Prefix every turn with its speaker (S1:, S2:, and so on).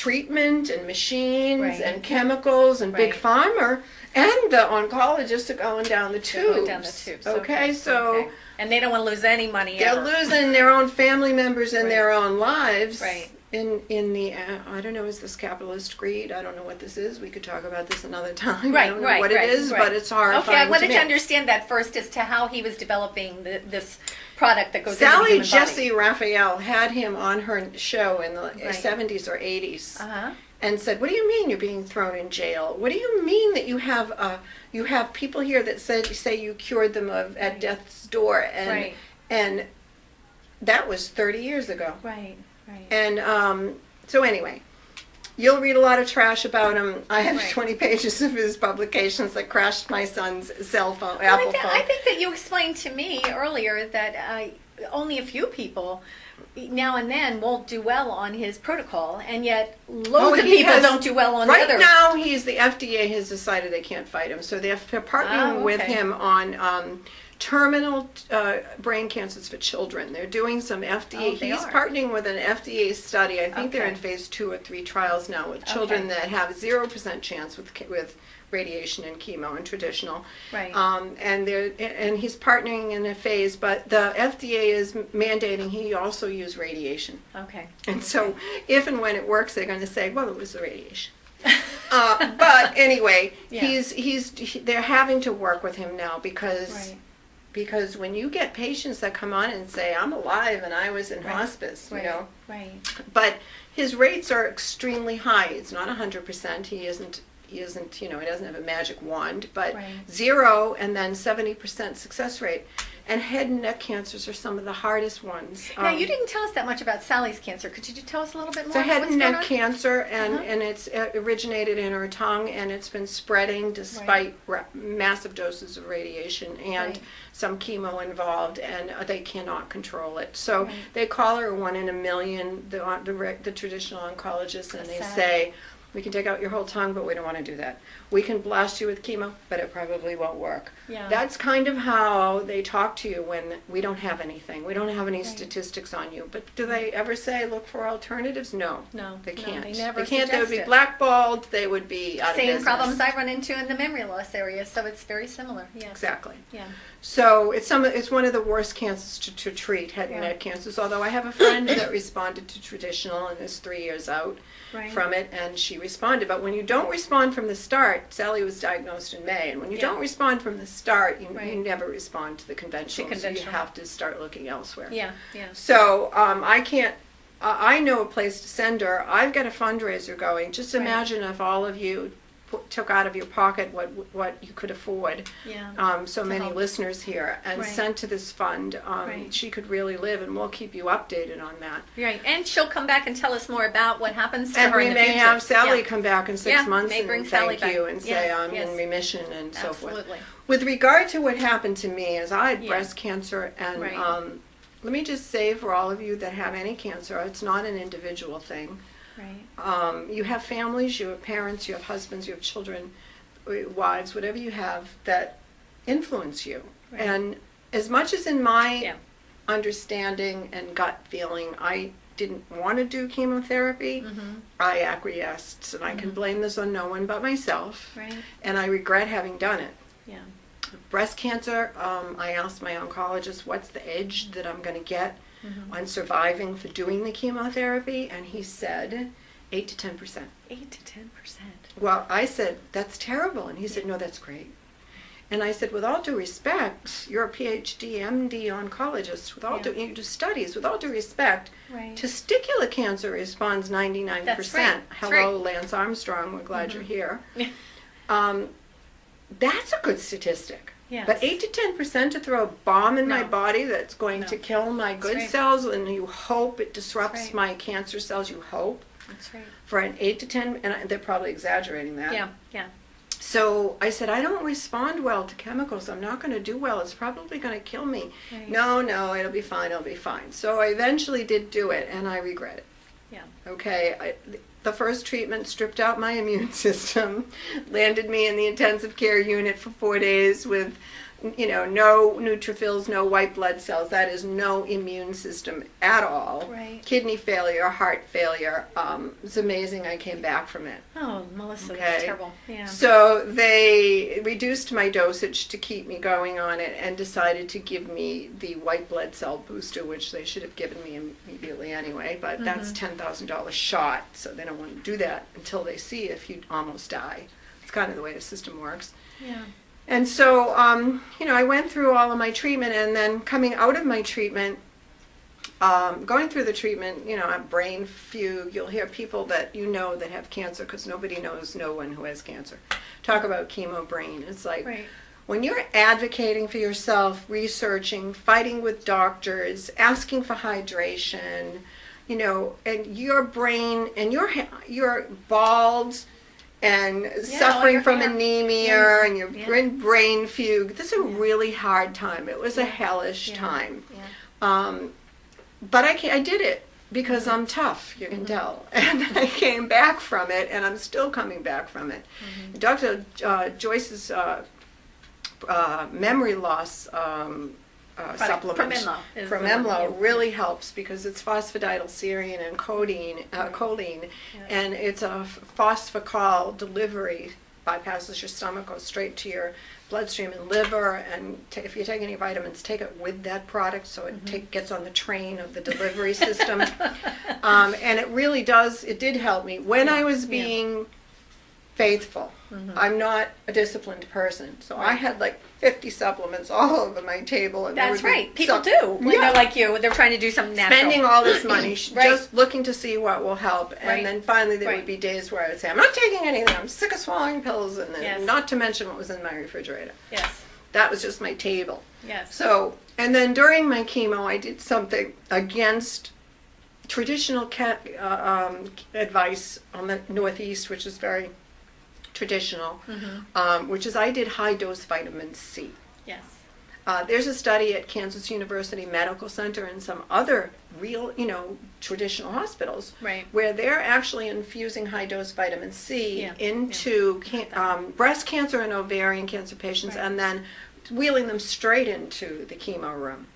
S1: treatment and machines
S2: Right.
S1: and chemicals and big
S2: Right.
S1: pharma, and the oncologists are going down the tubes.
S2: Going down the tubes.
S1: Okay, so
S2: okay. And they don't want to lose any money
S1: they're
S2: ever.
S1: losing their own family members and
S2: Right.
S1: their own lives.
S2: Right.
S1: In the I don't know, is this capitalist greed? I don't know what this is. We could talk about this another time. I
S2: Right,
S1: don't know
S2: right,
S1: what
S2: right,
S1: it is,
S2: right.
S1: but it's horrifying.
S2: Okay, I wanted
S1: me.
S2: to understand that first as to how he was developing this product that goes into the
S1: Sally
S2: human
S1: Jesse
S2: body.
S1: Raphael had him on her show in the
S2: Right.
S1: 70s or 80s.
S2: Uh-huh.
S1: And said, "What do you mean you're being thrown in jail? What do you mean that you have people here that say you cured them at death's door?" And
S2: Right.
S1: and that was 30 years ago.
S2: Right, right.
S1: And so anyway, you'll read a lot of trash about him. I have
S2: Right.
S1: 20 pages of his publications that crashed my son's cell phone,
S2: Well,
S1: Apple phone.
S2: I think that you explained to me earlier that only a few people now and then won't do well on his protocol, and yet loads of
S1: he
S2: people
S1: has-
S2: don't do well on
S1: right
S2: the other.
S1: now, the FDA has decided they can't fight him, so they're partnering with
S2: okay.
S1: him on terminal brain cancers for children. They're doing some FDA.
S2: Oh, they
S1: he's
S2: are.
S1: partnering with an FDA study. I think they're
S2: Okay.
S1: in phase 2 or 3 trials now with children
S2: Okay.
S1: that have 0% chance with radiation and chemo and traditional.
S2: Right.
S1: And he's partnering in a phase, but the FDA is mandating he also use radiation.
S2: Okay.
S1: And so, if and when it works, they're going to say, "Well, it was the radiation." But anyway,
S2: Yeah.
S1: they're having to work with him now
S2: Right.
S1: because when you get patients that come on and say, "I'm alive and I was in
S2: Right.
S1: hospice,"
S2: Right.
S1: you know,
S2: Right.
S1: but his rates are extremely high. It's not 100%. He isn't. He doesn't have a magic wand, but
S2: Right.
S1: 0 and then 70% success rate. And head and neck cancers are some of the hardest ones.
S2: Now, you didn't tell us that much about Sally's cancer. Could you tell us a little bit more
S1: It's a
S2: about
S1: head
S2: what's
S1: and
S2: going
S1: neck
S2: on?
S1: cancer, and,
S2: Uh-huh.
S1: and it's originated in her tongue, and it's been spreading despite massive doses of radiation and
S2: Right.
S1: some chemo involved, and they cannot control it. So
S2: Right.
S1: they call her 1 in a million, the traditional oncologists, and they
S2: Sad.
S1: say, "We can take out your whole tongue, but we don't want to do that. We can blast you with chemo, but it probably won't work."
S2: Yeah.
S1: That's kind of how they talk to you when we don't have anything. We don't have any
S2: Right.
S1: statistics on you. But do they ever say, look for alternatives? No.
S2: No,
S1: They
S2: no,
S1: can't.
S2: they never
S1: can't. They would be
S2: suggest it.
S1: blackballed. They would be out of
S2: Same
S1: business.
S2: problems I run into in the memory loss area, so it's very similar. Yes.
S1: Exactly.
S2: Yeah.
S1: So it's one of the worst cancers to treat, head and
S2: Yeah.
S1: neck cancers. Although I have a friend that responded to traditional and is 3 years out
S2: Right.
S1: from it, and she responded. But when you don't respond from the start, Sally was diagnosed in May, and when you
S2: Yeah.
S1: don't respond from the start, you
S2: Right.
S1: never respond to the conventional. So you
S2: conventional.
S1: have to start looking elsewhere.
S2: Yeah. Yeah.
S1: So I can't. I know a place to send her. I've got a fundraiser going. Just
S2: Right.
S1: imagine if all of you took out of your pocket what you could afford.
S2: Yeah.
S1: So
S2: To
S1: many
S2: help.
S1: listeners here, and
S2: Right.
S1: sent to this fund.
S2: Right.
S1: She could really live, and we'll keep you updated on that.
S2: Right. And she'll come back and tell us more about what happens to
S1: And
S2: her
S1: we
S2: in the
S1: may
S2: future.
S1: have Sally
S2: Yeah.
S1: come back in 6
S2: Yeah,
S1: months
S2: may bring
S1: and
S2: Sally
S1: thank you
S2: back.
S1: and say
S2: Yes,
S1: I'm
S2: yes.
S1: in remission and so forth.
S2: Absolutely.
S1: With regard to what happened to me, is I had
S2: Yeah.
S1: breast cancer, and
S2: Right.
S1: let me just say for all of you that have any cancer, it's not an individual thing.
S2: Right.
S1: You have families, you have parents, you have husbands, you have children, wives, whatever you have that influence you.
S2: Right.
S1: And as much as in my
S2: Yeah.
S1: understanding and gut feeling, I didn't want to do chemotherapy,
S2: Mm-hmm.
S1: I acquiesced, and I can blame this on no one but myself,
S2: Right.
S1: and I regret having done it.
S2: Yeah.
S1: Breast cancer, I asked my oncologist, what's the edge that I'm going to get
S2: Mm-hmm.
S1: on surviving for doing the chemotherapy, and he said 8 to 10%.
S2: 8 to 10%.
S1: Well, I said, that's terrible, and he said, no, that's great. And I said, with all due respect, you're a PhD, MD oncologist, with all
S2: Yeah.
S1: you do studies, with all due respect,
S2: Right.
S1: testicular cancer responds 99%.
S2: That's right. That's
S1: Hello,
S2: right.
S1: Lance Armstrong, we're glad you're here.
S2: Yeah.
S1: That's a good statistic.
S2: Yes.
S1: But 8 to 10% to throw a bomb in my
S2: No.
S1: body that's going
S2: No.
S1: to kill my good
S2: right.
S1: cells, and you hope it disrupts
S2: right.
S1: my cancer cells, you hope,
S2: That's right.
S1: for an 8 to 10, and they're probably exaggerating that.
S2: Yeah. Yeah.
S1: So I said, I don't respond well to chemicals. I'm not going to do well. It's probably going to kill me.
S2: Right.
S1: No, it'll be fine. It'll be fine. So I eventually did do it, and I regret it.
S2: Yeah.
S1: Okay, the first treatment stripped out my immune system, landed me in the intensive care unit for 4 days with no neutrophils, no white blood cells. That is no immune system at all.
S2: Right.
S1: Kidney failure, heart failure. It's amazing I came back from it.
S2: Oh, Melissa,
S1: Okay.
S2: that's terrible. Yeah.
S1: So they reduced my dosage to keep me going on it and decided to give me the white blood cell booster, which they should have given me immediately anyway, but that's $10,000 shot, so they don't want to do that until they see if you almost die. It's kind of the way the system works.
S2: Yeah.
S1: And so, I went through all of my treatment, and then coming out of my treatment, going through the treatment, brain fugue, you'll hear people that that have cancer, because nobody knows no one who has cancer. Talk about chemo brain. It's like,
S2: Right.
S1: when you're advocating for yourself, researching, fighting with doctors, asking for hydration, and your brain, and you're bald, and suffering from anemia, and you're in brain fugue. This is a really hard time. It was a hellish time.
S2: Yeah.
S1: But I did it because I'm tough, you can tell. And I came back from it, and I'm still coming back from it. Dr. Joyce's memory loss supplement, Promemlo, really helps because it's phosphatidylserine and choline, and it's a phosphocol delivery, bypasses your stomach, goes straight to your bloodstream and liver, and if you take any vitamins, take it with that product so it gets on the train of the delivery system. And it really does, it did help me. When I was being faithful, I'm not a disciplined person, so I had like 50 supplements all over my table. And
S2: that's right. People do. When they're like you, they're trying to do something natural.
S1: Spending all this money, just looking to see what will help. And then finally there would be days where I would say, I'm not taking anything. I'm sick of swallowing pills. And then not to mention what was in my refrigerator.
S2: Yes.
S1: That was just my table.
S2: Yes.
S1: So, and then during my chemo, I did something against traditional advice on the Northeast, which is very traditional, which is I did high-dose vitamin C.
S2: Yes.
S1: There's a study at Kansas University Medical Center and some other real, traditional hospitals where they're actually infusing high-dose vitamin C into breast cancer and ovarian cancer patients and then wheeling them straight into the chemo room.